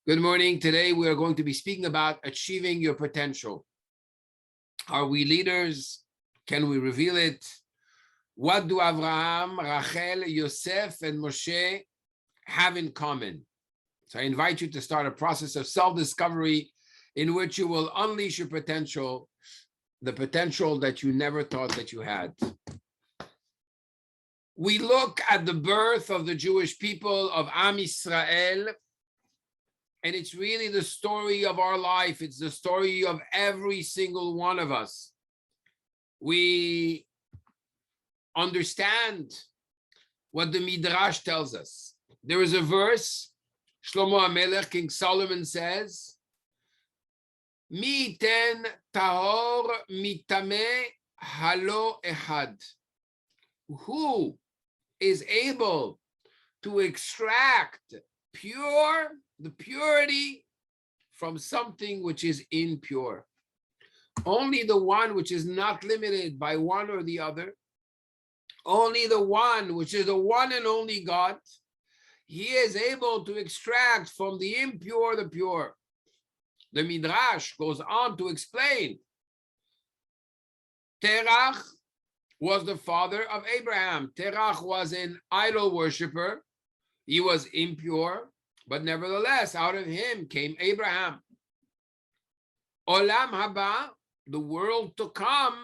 Good morning. Today we are going to be speaking about achieving your potential. Are we leaders? Can we reveal it? What do Abraham, Rachel, Yosef, and Moshe have in common? So I invite you to start a process of self-discovery in which you will unleash your potential, the potential that you never thought that you had. We look at the birth of the Jewish people of Am Yisrael, and it's really the story of our life. It's the story of every single one of us. We understand what the Midrash tells us. There is a verse, Shlomo HaMelech, King Solomon says, Mi iten tahor mitame halo ehad. Who is able to extract the purity from something which is impure? Only the one which is not limited by one or the other, only the one which is the one and only God, he is able to extract from the impure the pure. The Midrash goes on to explain, Terach was the father of Abraham. Terach was an idol worshiper. He was impure, but nevertheless, out of him came Abraham. Olam haba, the world to come.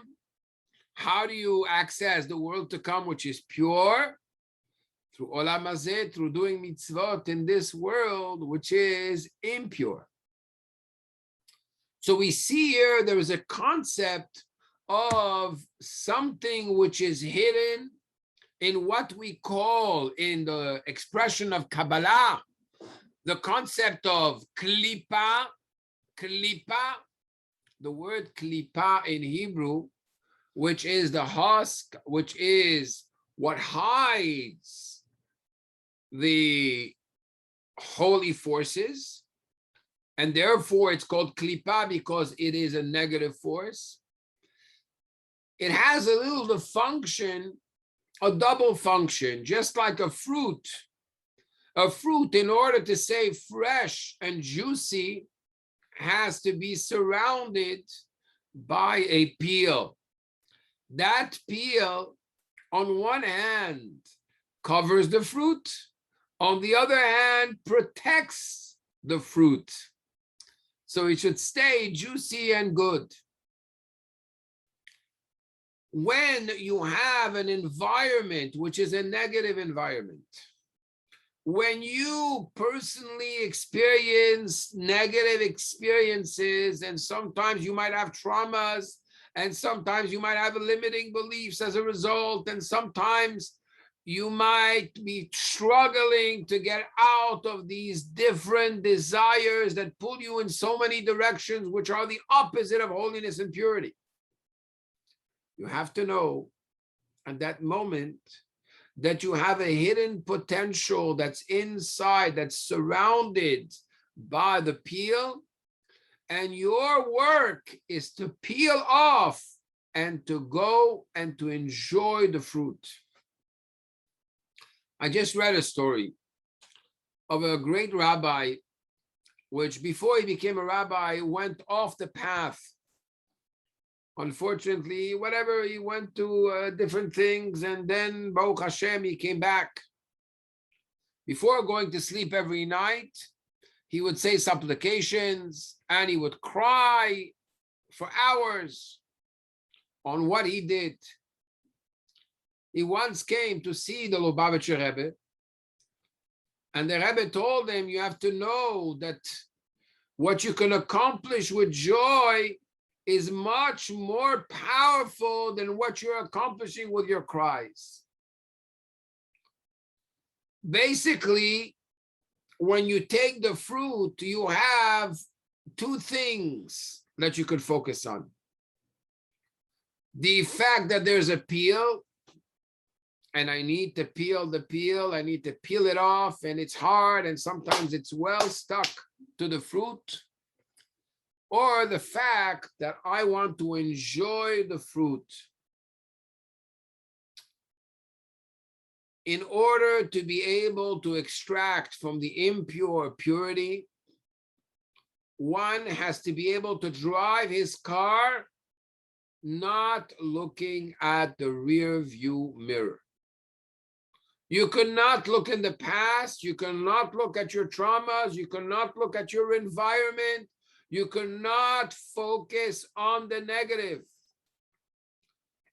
How do you access the world to come, which is pure? Through olam hazeh, through doing mitzvot in this world, which is impure. So we see here there is a concept of something which is hidden in what we call, in the expression of Kabbalah, the concept of klipa. Klipa, the word klipa in Hebrew, which is the husk, which is what hides the holy forces, and therefore it's called klipa because it is a negative force. It has a little function, a double function, just like a fruit. A fruit, in order to stay fresh and juicy, has to be surrounded by a peel. That peel, on one hand, covers the fruit, on the other hand, protects the fruit. So it should stay juicy and good. When you have an environment which is a negative environment, when you personally experience negative experiences, and sometimes you might have traumas, and sometimes you might have limiting beliefs as a result, and sometimes you might be struggling to get out of these different desires that pull you in so many directions, which are the opposite of holiness and purity. You have to know at that moment that you have a hidden potential that's inside, that's surrounded by the peel, and your work is to peel off and to go and to enjoy the fruit. I just read a story of a great rabbi, which before he became a rabbi, went off the path. Unfortunately, whatever, he went to different things, and then Baruch Hashem, he came back. Before going to sleep every night, he would say supplications, and he would cry for hours on what he did. He once came to see the Lubavitcher Rebbe, and the Rebbe told him, you have to know that what you can accomplish with joy is much more powerful than what you're accomplishing with your cries. Basically, when you take the fruit, you have two things that you could focus on. The fact that there's a peel, and I need to peel the peel, I need to peel it off, and it's hard, and sometimes it's well stuck to the fruit. Or the fact that I want to enjoy the fruit. In order to be able to extract from the impure purity, one has to be able to drive his car not looking at the rear view mirror. You cannot look in the past. You cannot look at your traumas. You cannot look at your environment. You cannot focus on the negative.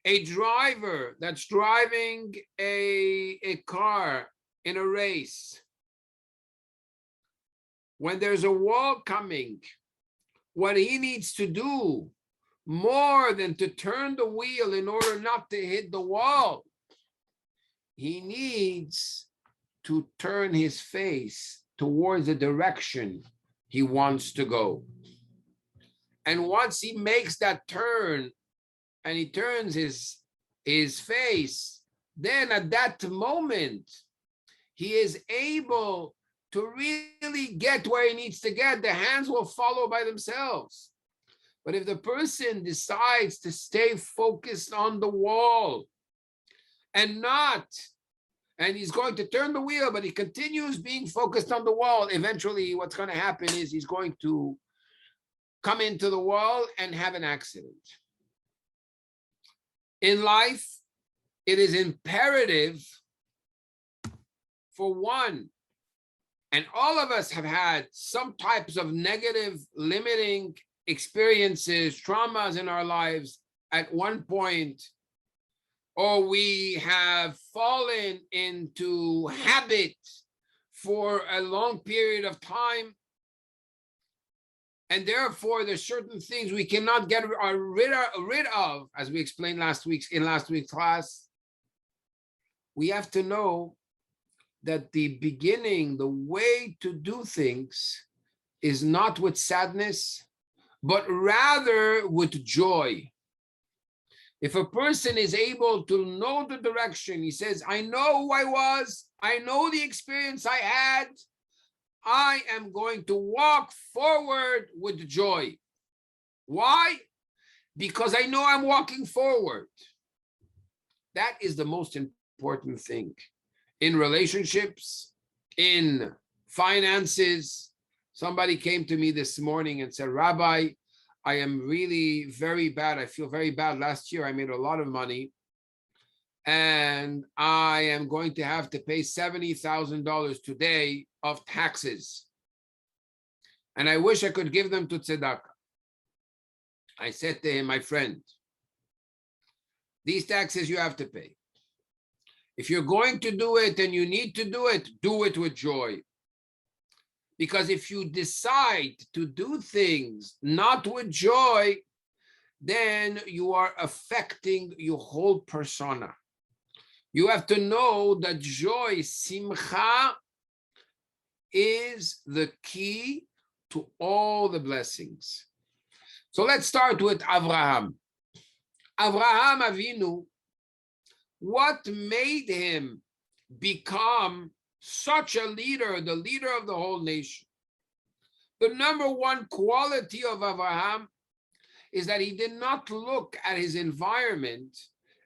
A driver that's driving a car in a race, when there's a wall coming, what he needs to do more than to turn the wheel in order not to hit the wall, he needs to turn his face towards the direction he wants to go. And once he makes that turn and he turns his face, then at that moment, he is able to really get where he needs to get. The hands will follow by themselves. But if the person decides to stay focused on the wall and he's going to turn the wheel, but he continues being focused on the wall, eventually what's going to happen is he's going to come into the wall and have an accident. In life, it is imperative for one, and all of us have had some types of negative, limiting experiences, traumas in our lives at one point, or we have fallen into habit for a long period of time. And therefore, there's certain things we cannot get rid of, as we explained in last week's class. We have to know that the beginning, the way to do things is not with sadness, but rather with joy. If a person is able to know the direction, he says, I know who I was, I know the experience I had, I am going to walk forward with joy. Why? Because I know I'm walking forward. That is the most important thing. In relationships, in finances. Somebody came to me this morning and said, Rabbi, I am really very bad. I feel very bad. Last year, I made a lot of money. And I am going to have to pay $70,000 today of taxes. And I wish I could give them to tzedakah. I said to him, my friend, these taxes you have to pay. If you're going to do it and you need to do it with joy. Because if you decide to do things not with joy, then you are affecting your whole persona. You have to know that joy, simcha, is the key to all the blessings. So let's start with Abraham. Abraham Avinu, what made him become such a leader, the leader of the whole nation? The number one quality of Abraham is that he did not look at his environment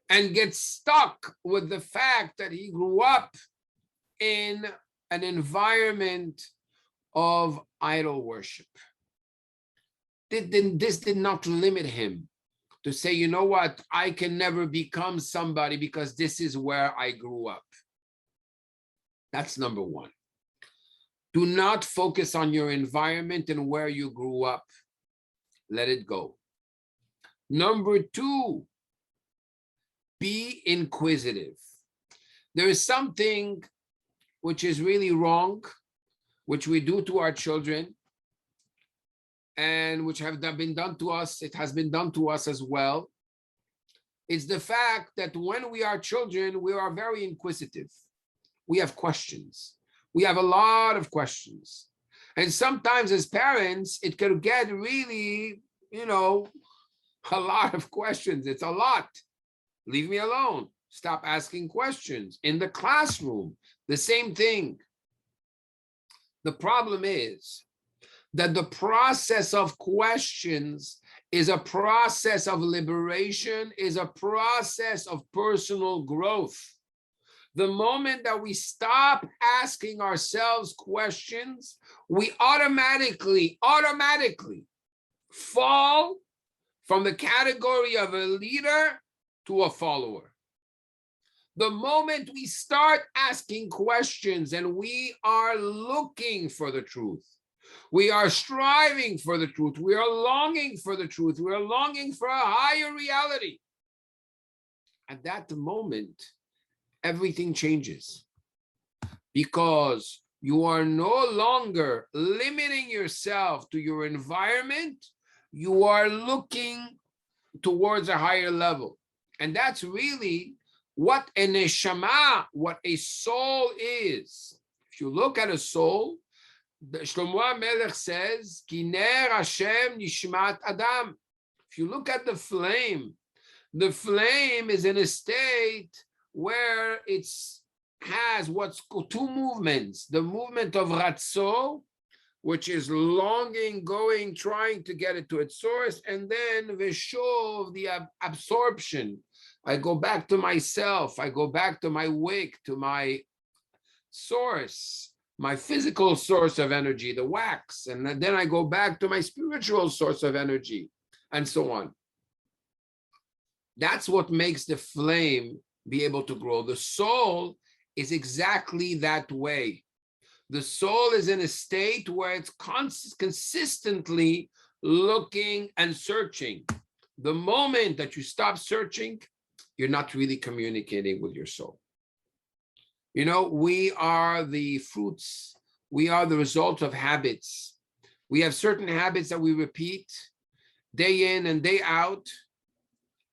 and get stuck with the fact that he grew up in an environment of idol worship. This did not limit him to say, you know what, I can never become somebody because this is where I grew up. That's number one. Do not focus on your environment and where you grew up. Let it go. Number two, be inquisitive. There is something which is really wrong, which we do to our children, and which have been done to us. It has been done to us as well. It's the fact that when we are children, we are very inquisitive. We have questions. We have a lot of questions. And sometimes as parents, it can get really, a lot of questions. It's a lot. Leave me alone. Stop asking questions. In the classroom, the same thing. The problem is that the process of questions is a process of liberation, is a process of personal growth. The moment that we stop asking ourselves questions, we automatically fall from the category of a leader to a follower. The moment we start asking questions and we are looking for the truth, we are striving for the truth, we are longing for the truth, we are longing for a higher reality. At that moment, everything changes, because you are no longer limiting yourself to your environment, you are looking towards a higher level. And that's really what a neshama, what a soul is. If you look at a soul, Shlomo Melech says, Kiner Hashem Nishmat Adam. If you look at the flame is in a state where it has what's called two movements. The movement of Ratzo, which is longing, going, trying to get it to its source, and then Veshov, the absorption. I go back to myself, I go back to my wick, to my source, my physical source of energy, the wax, and then I go back to my spiritual source of energy, and so on. That's what makes the flame be able to grow. The soul is exactly that way. The soul is in a state where it's consistently looking and searching. The moment that you stop searching, you're not really communicating with your soul. You know, we are the fruits, we are the result of habits. We have certain habits that we repeat day in and day out.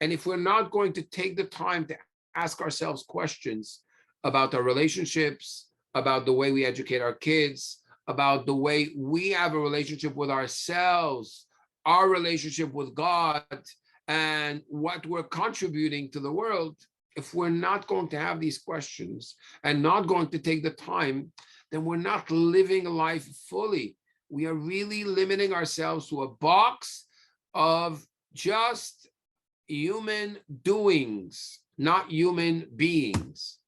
And if we're not going to take the time to ask ourselves questions about our relationships, about the way we educate our kids, about the way we have a relationship with ourselves, our relationship with God, and what we're contributing to the world, if we're not going to have these questions and not going to take the time, then we're not living life fully. We are really limiting ourselves to a box of just human doings, not human beings.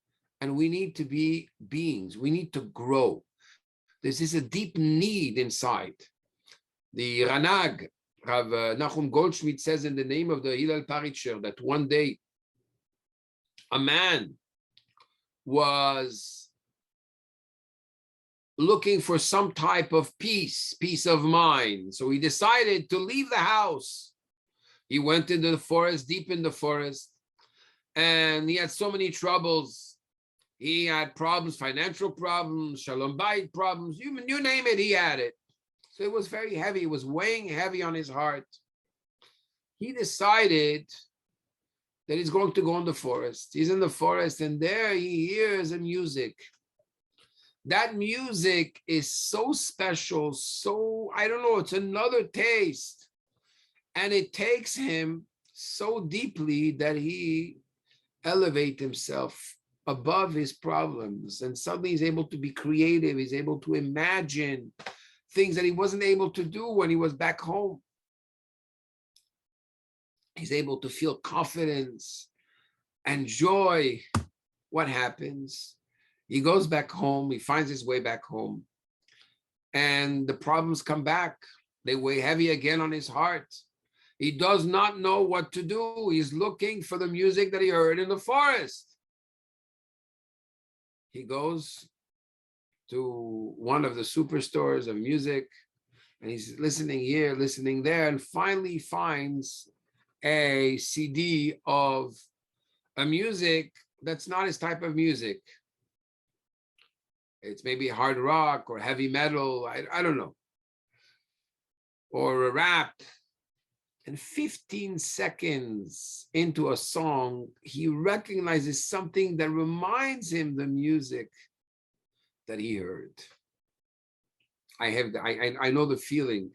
And we need to be beings. We need to grow. This is a deep need inside. The Ranag, Rav Nachum Goldschmidt, says in the name of the Hillel Paritcher that one day a man was looking for some type of peace of mind. So he decided to leave the house. He went into the forest, deep in the forest, and he had so many troubles. He had problems, financial problems, shalom bayit problems, you name it, he had it. So it was very heavy. It was weighing heavy on his heart. He decided that he's going to go in the forest. He's in the forest, and there he hears a music. That music is so special, so, I don't know, it's another taste. And it takes him so deeply that he elevates himself above his problems, and suddenly he's able to be creative. He's able to imagine things that he wasn't able to do when he was back home. He's able to feel confidence and joy. What happens? He goes back home, he finds his way back home, and the problems come back. They weigh heavy again on his heart. He does not know what to do. He's looking for the music that he heard in the forest. He goes to one of the superstores of music, and he's listening here, listening there, and finally finds a CD of a music that's not his type of music. It's maybe hard rock or heavy metal, I don't know, or a rap. And 15 seconds into a song, he recognizes something that reminds him the music that he heard. I know the feeling.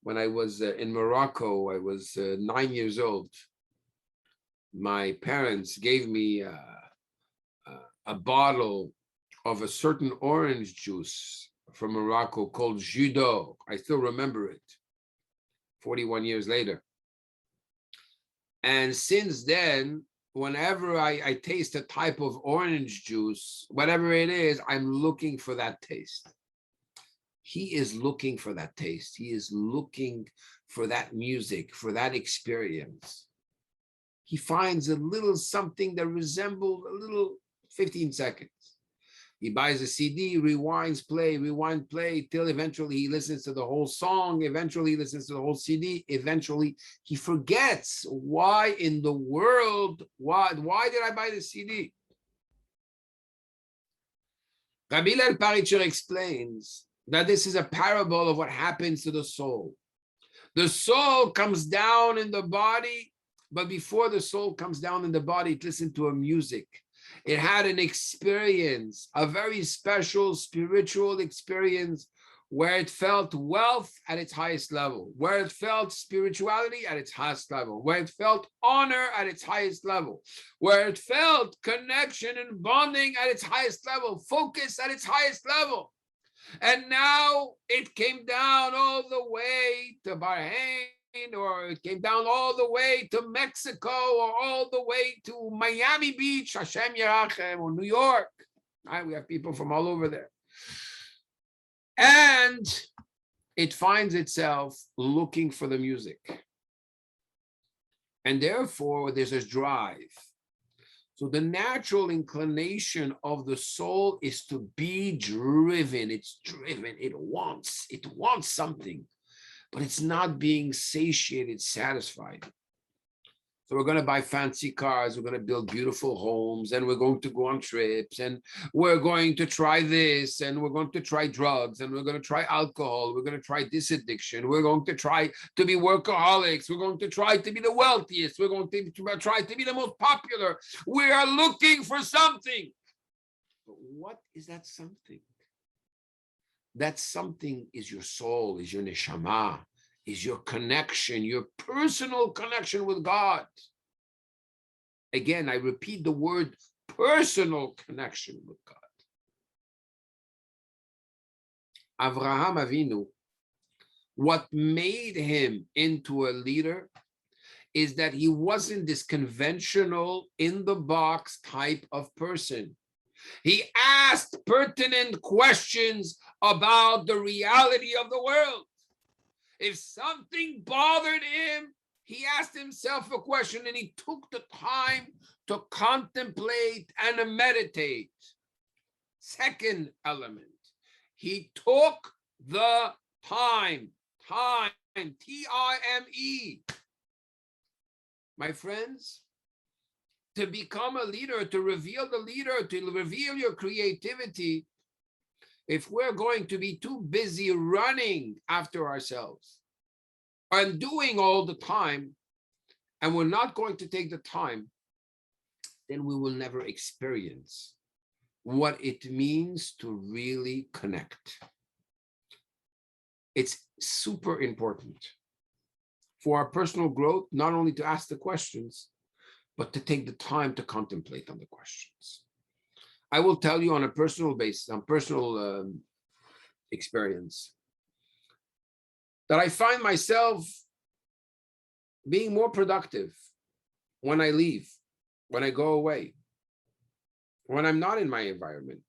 When I was in Morocco, I was 9 years old. My parents gave me a bottle of a certain orange juice from Morocco called Jus d'Or. I still remember it, 41 years later. And since then, whenever I taste a type of orange juice, whatever it is, I'm looking for that taste. He is looking for that taste. He is looking for that music, for that experience. He finds a little something that resembles a little 15 seconds. He buys a CD, rewinds, play, till eventually he listens to the whole song. Eventually he listens to the whole CD. Eventually he forgets why in the world, why did I buy the CD? Rabbi Hillel Paritcher explains that this is a parable of what happens to the soul. The soul comes down in the body, but before the soul comes down in the body, it listened to a music. It had an experience, a very special spiritual experience where it felt wealth at its highest level, where it felt spirituality at its highest level, where it felt honor at its highest level, where it felt connection and bonding at its highest level, focus at its highest level. And now it came down all the way to Bahrain, or it came down all the way to Mexico, or all the way to Miami Beach, Hashem Yerachem, or New York. Right? We have people from all over there. And it finds itself looking for the music. And therefore, there's this drive. So the natural inclination of the soul is to be driven. It's driven. It wants something, but it's not being satiated, satisfied. So we're going to buy fancy cars, we're going to build beautiful homes, and we're going to go on trips, and we're going to try this, and we're going to try drugs, and we're going to try alcohol, we're going to try this addiction, we're going to try to be workaholics, we're going to try to be the wealthiest, we're going to try to be the most popular. We are looking for something. But what is that something? That something is your soul, is your neshama, is your connection, your personal connection with God. Again, I repeat the word personal connection with God. Abraham Avinu, what made him into a leader is that he wasn't this conventional in the box type of person. He asked pertinent questions about the reality of the world. If something bothered him, he asked himself a question, and he took the time to contemplate and meditate. Second element, he took the time, T-I-M-E. My friends, to become a leader, to reveal the leader, to reveal your creativity, if we're going to be too busy running after ourselves and doing all the time, and we're not going to take the time, then we will never experience what it means to really connect. It's super important for our personal growth, not only to ask the questions, but to take the time to contemplate on the questions. I will tell you on a personal basis, on personal experience, that I find myself being more productive when I leave, when I go away, when I'm not in my environment,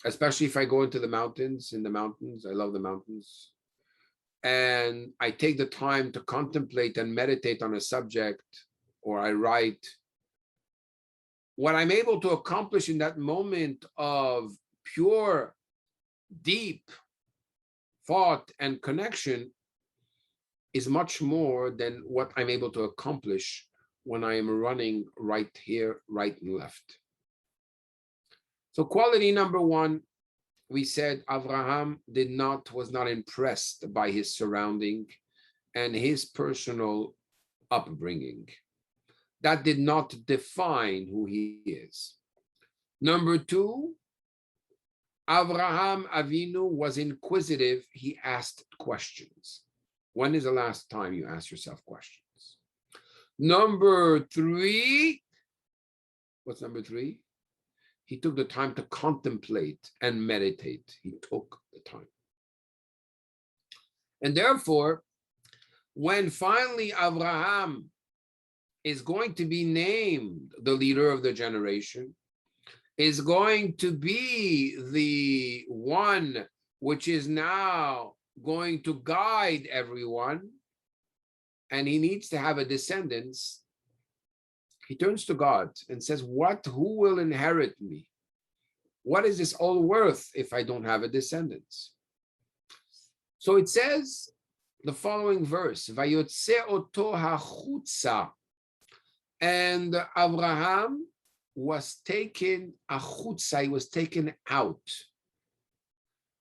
especially if I go into the mountains, I love the mountains, and I take the time to contemplate and meditate on a subject, or I write. What I'm able to accomplish in that moment of pure, deep thought and connection is much more than what I'm able to accomplish when I am running right here, right and left. So quality number one, we said Abraham was not impressed by his surrounding and his personal upbringing. That did not define who he is. Number two, Abraham Avinu was inquisitive. He asked questions. When is the last time you asked yourself questions? Number three, what's number three? He took the time to contemplate and meditate. He took the time. And therefore, when finally Abraham is going to be named the leader of the generation, is going to be the one which is now going to guide everyone, and he needs to have a descendants, he turns to God and says, who will inherit me? What is this all worth if I don't have a descendants? So it says the following verse, Vayotze oto hachutza, and Abraham was taken achutza, he was taken out.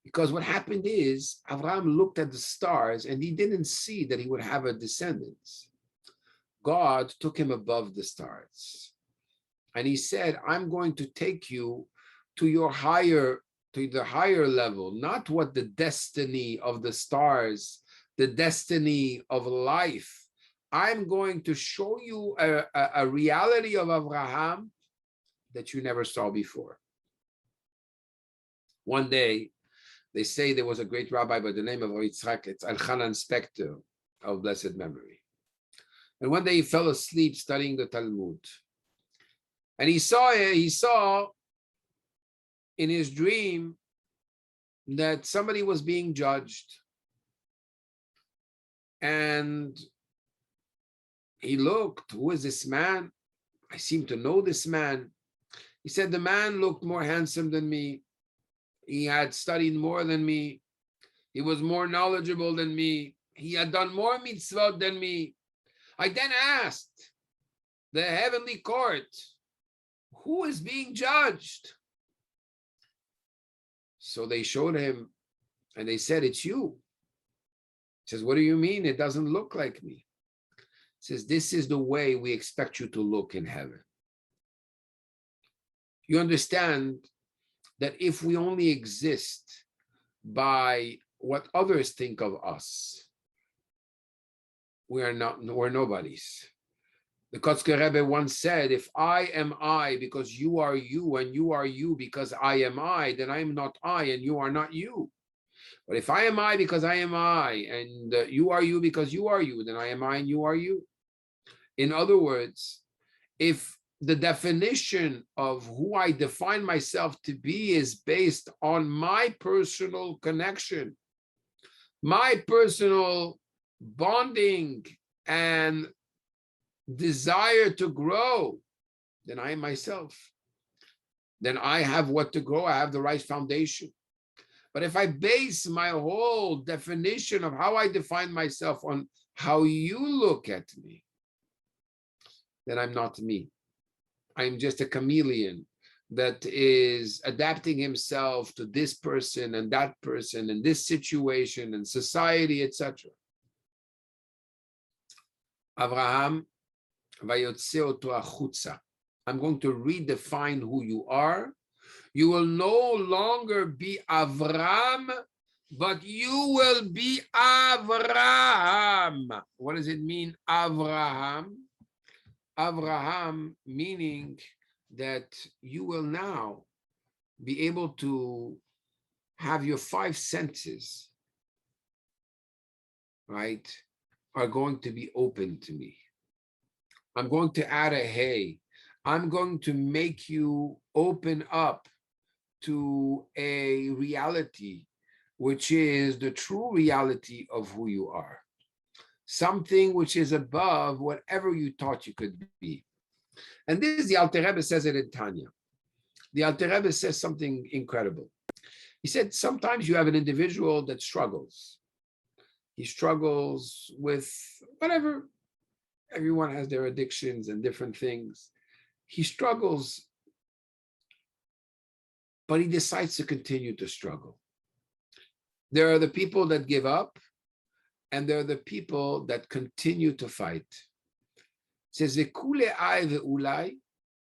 Because what happened is, Abraham looked at the stars and he didn't see that he would have a descendants. God took him above the stars. And he said, I'm going to take you to the higher level, not what the destiny of the stars, the destiny of life. I'm going to show you a reality of Abraham that you never saw before. One day, they say there was a great rabbi by the name of Yitzchak, it's Elchanan Spector of blessed memory. And one day he fell asleep studying the Talmud. And he saw in his dream that somebody was being judged. And he looked, who is this man? I seem to know this man. He said, the man looked more handsome than me. He had studied more than me. He was more knowledgeable than me. He had done more mitzvot than me. I then asked the heavenly court, who is being judged? So they showed him and they said, it's you. He says, what do you mean? It doesn't look like me. He says, this is the way we expect you to look in heaven. You understand that if we only exist by what others think of us, we're nobodies. The Kotzker Rebbe once said, if I am I because you are you, and you are you because I am I, then I am not I and you are not you. But if I am I because I am I, and you are you because you are you, then I am I and you are you. In other words, if the definition of who I define myself to be is based on my personal connection, my personal bonding and desire to grow, then I myself, then I have what to grow, I have the right foundation. But if I base my whole definition of how I define myself on how you look at me, then I'm not me. I'm just a chameleon that is adapting himself to this person and that person and this situation and society, etc. Abraham, vayotze oto achutza. I'm going to redefine who you are. You will no longer be Avram, but you will be Avraham. What does it mean, Avraham? Avraham meaning that you will now be able to have your five senses, right, are going to be open to me. I'm going to add a hey. I'm going to make you open up to a reality, which is the true reality of who you are. Something which is above whatever you thought you could be. And this, the Alter Rebbe says it in Tanya. The Alter Rebbe says something incredible. He said, sometimes you have an individual that struggles. He struggles with whatever. Everyone has their addictions and different things. He struggles, but he decides to continue to struggle. There are the people that give up, and there are the people that continue to fight. It says,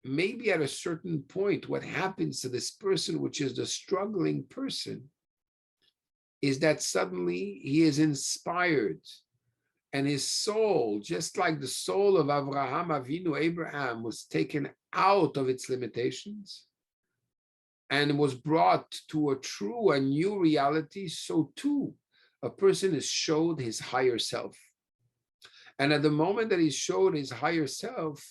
maybe at a certain point, what happens to this person, which is the struggling person, is that suddenly he is inspired, and his soul, just like the soul of Abraham Avinu, Abraham, was taken out of its limitations and was brought to a true and new reality, so too, a person is showed his higher self. And at the moment that he showed his higher self,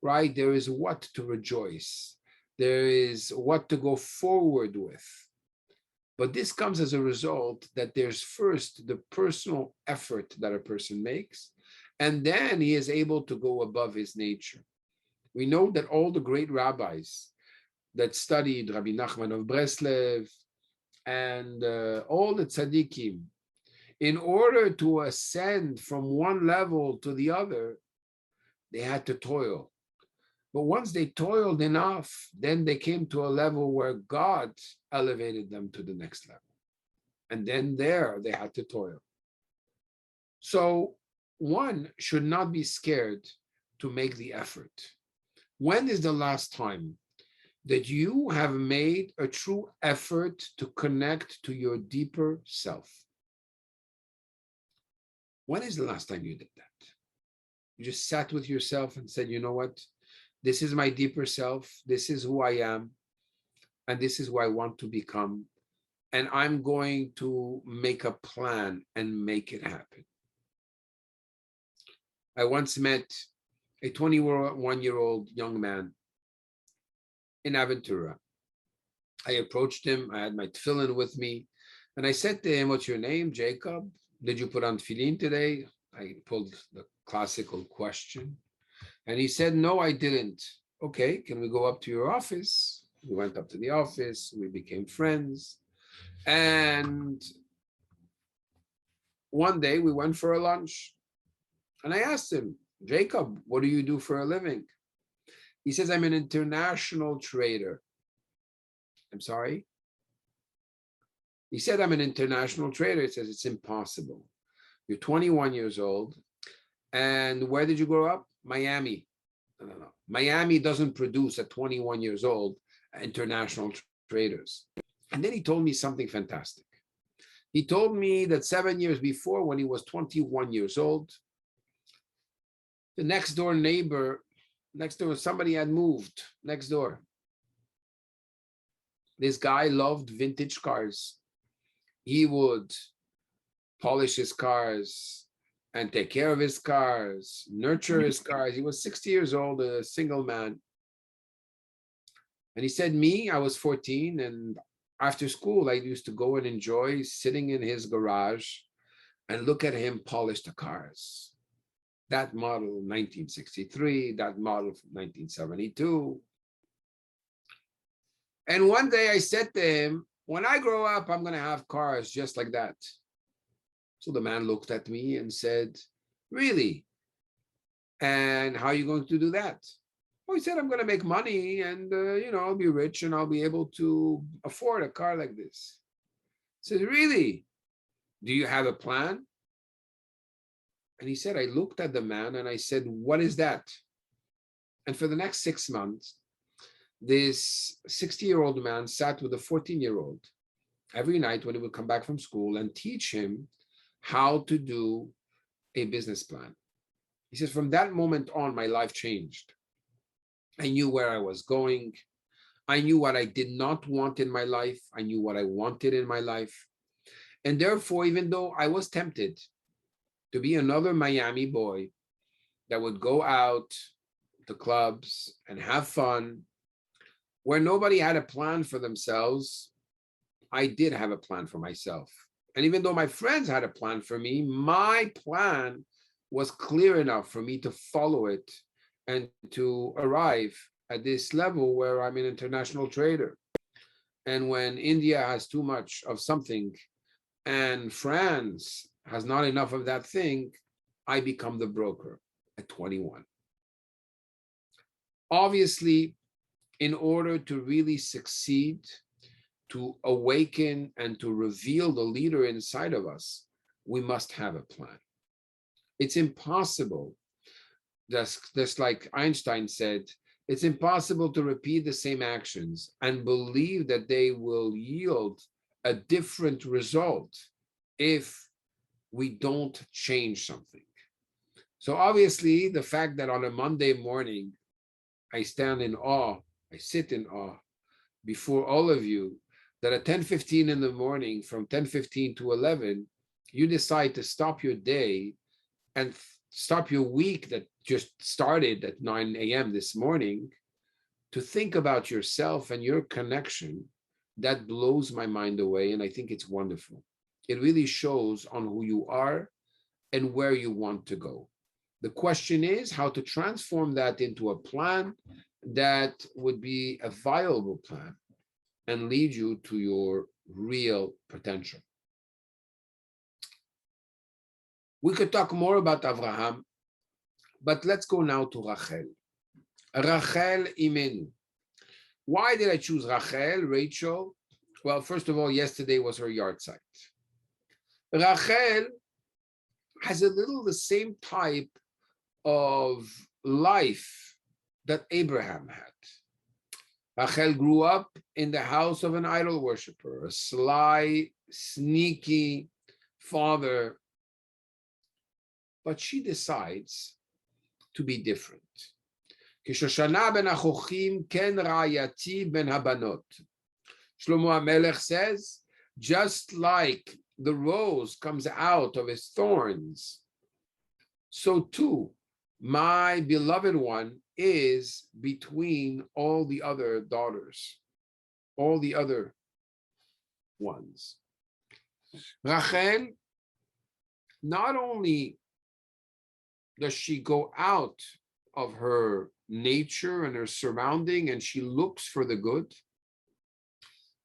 right, there is what to rejoice. There is what to go forward with. But this comes as a result that there's first the personal effort that a person makes, and then he is able to go above his nature. We know that all the great rabbis that studied Rabbi Nachman of Breslev and all the tzaddikim, in order to ascend from one level to the other, they had to toil. But once they toiled enough, then they came to a level where God elevated them to the next level. And then there they had to toil. So one should not be scared to make the effort. When is the last time that you have made a true effort to connect to your deeper self? When is the last time you did that? You just sat with yourself and said, you know what? This is my deeper self. This is who I am. And this is who I want to become. And I'm going to make a plan and make it happen. I once met a 21-year-old young man in Aventura. I approached him. I had my tefillin with me. And I said to him, what's your name, Jacob? Did you put on tefillin today? I pulled the classical question. And he said, no, I didn't. Okay, can we go up to your office? We went up to the office. We became friends. And one day we went for a lunch. And I asked him, Jacob, what do you do for a living? He says, I'm an international trader. I'm sorry? He said, I'm an international trader. He says, it's impossible. You're 21 years old. And where did you grow up? Miami. No. Miami doesn't produce at 21 years old international traders. And then he told me something fantastic. He told me that 7 years before, when he was 21 years old, the next door neighbor, somebody had moved next door. This guy loved vintage cars. He would polish his cars and take care of his cars, nurture his cars. He was 60 years old, a single man. And he said, me, I was 14, and after school, I used to go and enjoy sitting in his garage and look at him polish the cars. That model, 1963, that model from 1972. And one day I said to him, when I grow up, I'm going to have cars just like that. So the man looked at me and said, really? And how are you going to do that? Well, he said, I'm going to make money and, I'll be rich and I'll be able to afford a car like this. I said, really? Do you have a plan? And he said, I looked at the man and I said, what is that? And for the next 6 months, this 60-year-old man sat with a 14-year-old every night when he would come back from school and teach him how to do a business plan. He says, from that moment on, my life changed. I knew where I was going. I knew what I did not want in my life. I knew what I wanted in my life. And therefore, even though I was tempted to be another Miami boy that would go out to clubs and have fun, where nobody had a plan for themselves, I did have a plan for myself. And even though my friends had a plan for me, my plan was clear enough for me to follow it and to arrive at this level where I'm an international trader. And when India has too much of something and France has not enough of that thing, I become the broker at 21. Obviously, in order to really succeed, to awaken and to reveal the leader inside of us, we must have a plan. It's impossible, just like Einstein said, it's impossible to repeat the same actions and believe that they will yield a different result if we don't change something. So obviously, the fact that on a Monday morning, I stand in awe, I sit in awe before all of you, that at 10:15 in the morning, from 10:15 to 11, you decide to stop your day and start your week that just started at 9 a.m. this morning to think about yourself and your connection, that blows my mind away. And I think it's wonderful. It really shows on who you are and where you want to go. The question is how to transform that into a plan that would be a viable plan and lead you to your real potential. We could talk more about Abraham, but let's go now to Rachel. Rachel Imenu. Why did I choose Rachel? Well, first of all, yesterday was her yard site. Rachel has a little the same type of life that Abraham had. Rachel grew up in the house of an idol worshiper, a sly, sneaky father, but she decides to be different. Shlomo HaMelech says, just like the rose comes out of its thorns, so too my beloved one is between all the other daughters, all the other ones. Rachel, not only does she go out of her nature and her surrounding and she looks for the good,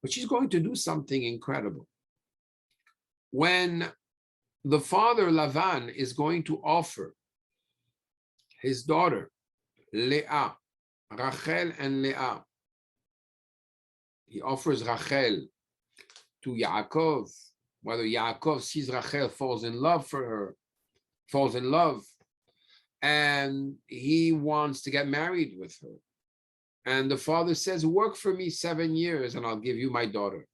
but she's going to do something incredible. When the father Lavan is going to offer his daughter Leah, Rachel and Leah, he offers Rachel to Yaakov. Whether Yaakov sees Rachel, falls in love, and he wants to get married with her. And the father says, work for me 7 years and I'll give you my daughter.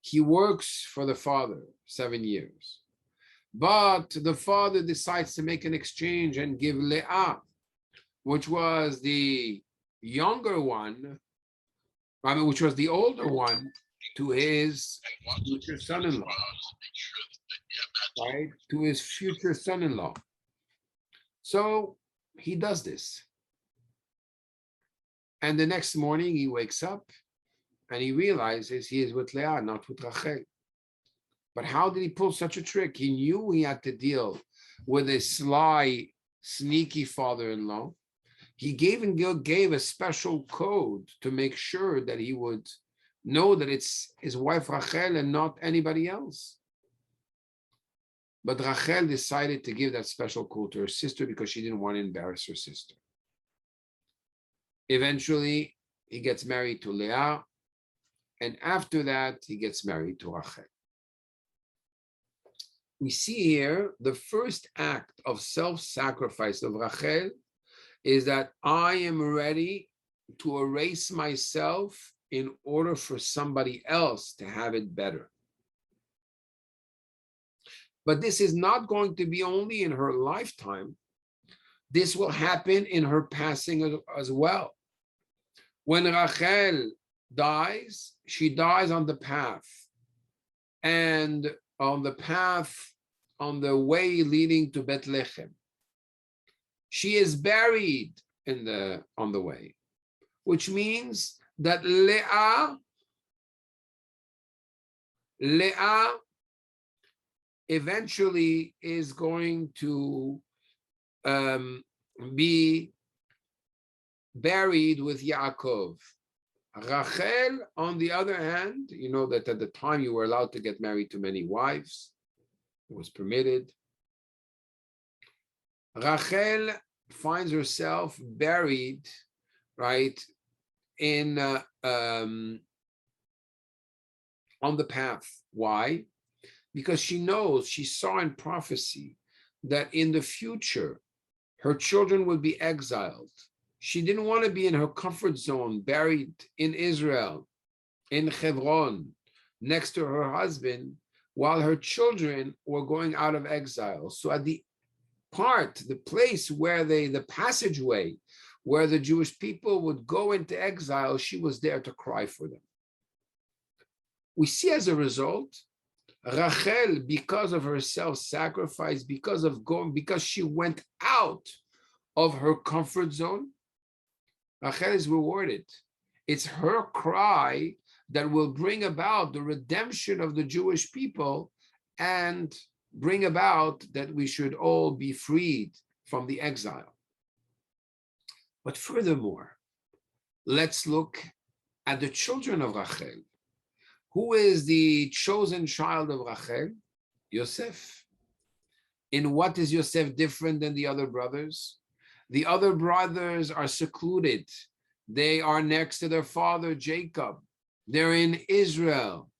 He works for the father 7 years. But the father decides to make an exchange and give Leah, which was the younger one, which was the older one, to his future son-in-law. Right? To his future son-in-law. So he does this. And the next morning he wakes up and he realizes he is with Leah, not with Rachel. But how did he pull such a trick? He knew he had to deal with a sly, sneaky father-in-law. He gave a special code to make sure that he would know that it's his wife Rachel and not anybody else. But Rachel decided to give that special code to her sister because she didn't want to embarrass her sister. Eventually, he gets married to Leah, and after that, he gets married to Rachel. We see here the first act of self-sacrifice of Rachel is that I am ready to erase myself in order for somebody else to have it better. But this is not going to be only in her lifetime. This will happen in her passing as well. When Rachel dies, she dies on the path. And on the path, on the way leading to Bethlehem. She is buried on the way, which means that Leah eventually is going to be buried with Yaakov. Rachel, on the other hand, you know that at the time you were allowed to get married to many wives. It was permitted. Rachel finds herself buried, right, on the path. Why? Because she saw in prophecy that in the future, her children would be exiled. She didn't want to be in her comfort zone, buried in Israel, in Hebron, next to her husband, while her children were going out of exile. So at the place where the passageway, where the Jewish people would go into exile, she was there to cry for them. We see as a result, Rachel, because of her self-sacrifice, because she went out of her comfort zone, Rachel is rewarded. It's her cry that will bring about the redemption of the Jewish people and bring about that we should all be freed from the exile. But furthermore, let's look at the children of Rachel. Who is the chosen child of Rachel? Yosef. In what is Yosef different than the other brothers? The other brothers are secluded. They are next to their father, Jacob. They're in Israel.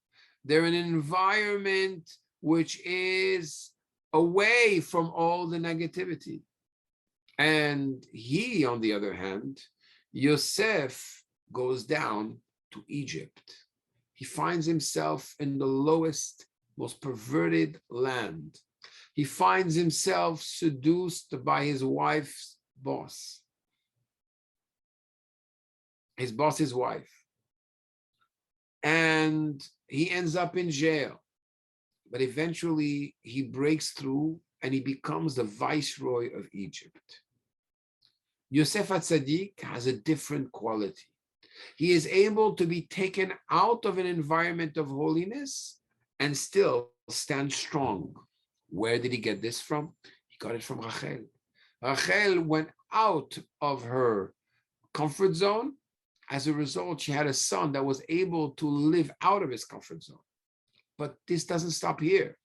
They're in an environment which is away from all the negativity. And he, on the other hand, Yosef, goes down to Egypt. He finds himself in the lowest, most perverted land. He finds himself seduced by his wife's boss. His boss's wife. And he ends up in jail. But eventually he breaks through and he becomes the viceroy of Egypt. Yosef HaTzadik has a different quality. He is able to be taken out of an environment of holiness and still stand strong. Where did he get this from? He got it from Rachel. Rachel went out of her comfort zone. As a result, she had a son that was able to live out of his comfort zone. But this doesn't stop here.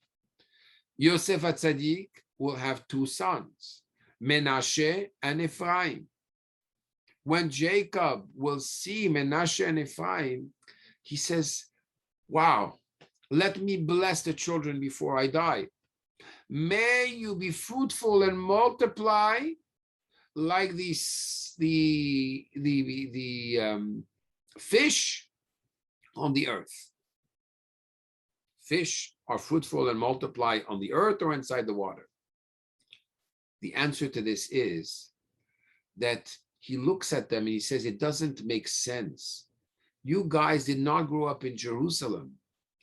Yosef HaTzadik will have two sons, Menashe and Ephraim. When Jacob will see Menashe and Ephraim, he says, wow, let me bless the children before I die. May you be fruitful and multiply like the fish on the earth. Fish are fruitful and multiply on the earth or inside the water. The answer to this is that he looks at them and he says, it doesn't make sense. You guys did not grow up in Jerusalem.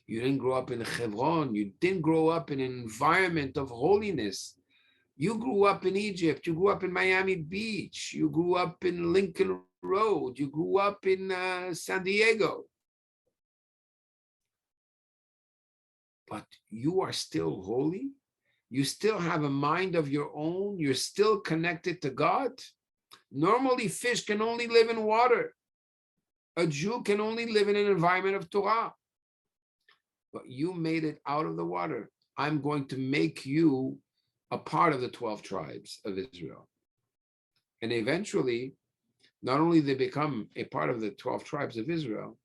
You didn't grow up in Hebron. You didn't grow up in an environment of holiness. You grew up in Egypt. You grew up in Miami Beach. You grew up in Lincoln Road. You grew up in San Diego. But you are still holy. You still have a mind of your own. You're still connected to God. Normally, fish can only live in water. A Jew can only live in an environment of Torah. But you made it out of the water. I'm going to make you a part of the 12 tribes of Israel. And eventually, not only they become a part of the 12 tribes of Israel,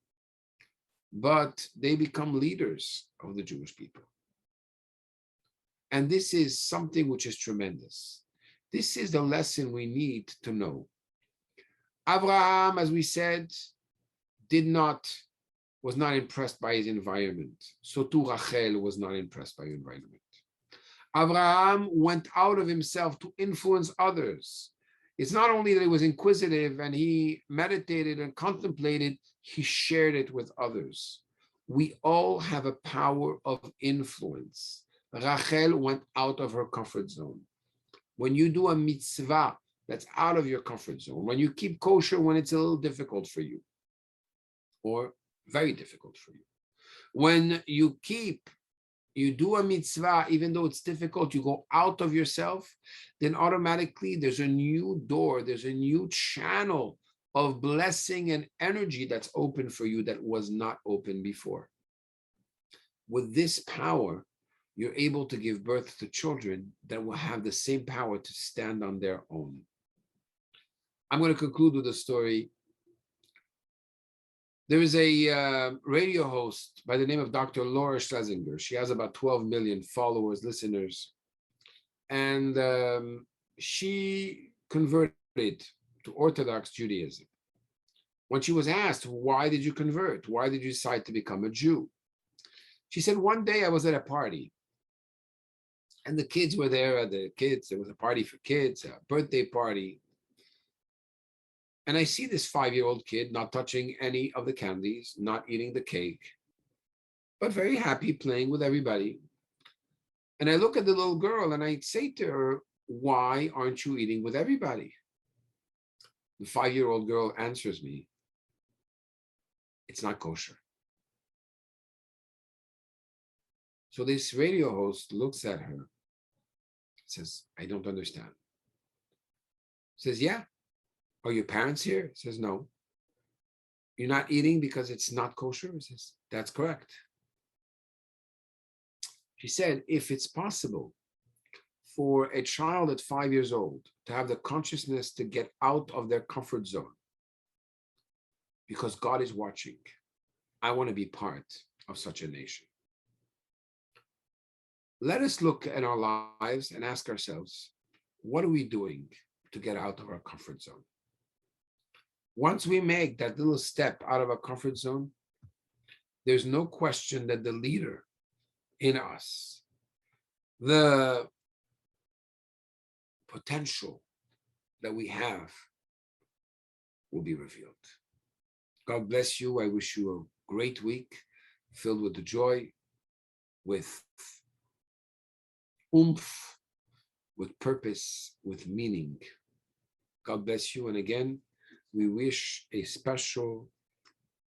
but they become leaders of the Jewish people. And this is something which is tremendous. This is the lesson we need to know. Abraham, as we said, was not impressed by his environment. So too Rachel was not impressed by her environment. Abraham went out of himself to influence others. It's not only that he was inquisitive and he meditated and contemplated, he shared it with others. We all have a power of influence. Rachel went out of her comfort zone. When you do a mitzvah that's out of your comfort zone, when you keep kosher when it's a little difficult for you, or very difficult for you, when you do a mitzvah, even though it's difficult, you go out of yourself, then automatically there's a new door, there's a new channel of blessing and energy that's open for you that was not open before. With this power, you're able to give birth to children that will have the same power to stand on their own. I'm going to conclude with a story. There is a radio host by the name of Dr. Laura Schlesinger. She has about 12 million followers, listeners. And she converted to Orthodox Judaism. When she was asked, why did you convert? Why did you decide to become a Jew? She said, one day I was at a party. And the kids were there, there was a party for kids, a birthday party. And I see this 5-year-old kid not touching any of the candies, not eating the cake. but very happy playing with everybody. And I look at the little girl and I say to her, why aren't you eating with everybody? The 5-year-old girl answers me, it's not kosher. So this radio host looks at her, says, I don't understand. Says, yeah. Are your parents here? Says, no. You're not eating because it's not kosher? Says, that's correct. She said, if it's possible for a child at 5 years old to have the consciousness to get out of their comfort zone because God is watching, I want to be part of such a nation. Let us look at our lives and ask ourselves, what are we doing to get out of our comfort zone? Once we make that little step out of our comfort zone, there's no question that the leader in us, the potential that we have, will be revealed. God bless you. I wish you a great week filled with the joy, with oomph, with purpose, with meaning. God bless you. And again, we wish a special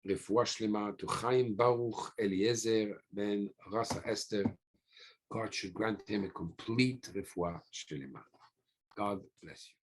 refuah shlema to Chaim Baruch Eliezer ben Rasa Esther. God should grant him a complete refuah shlema. God bless you.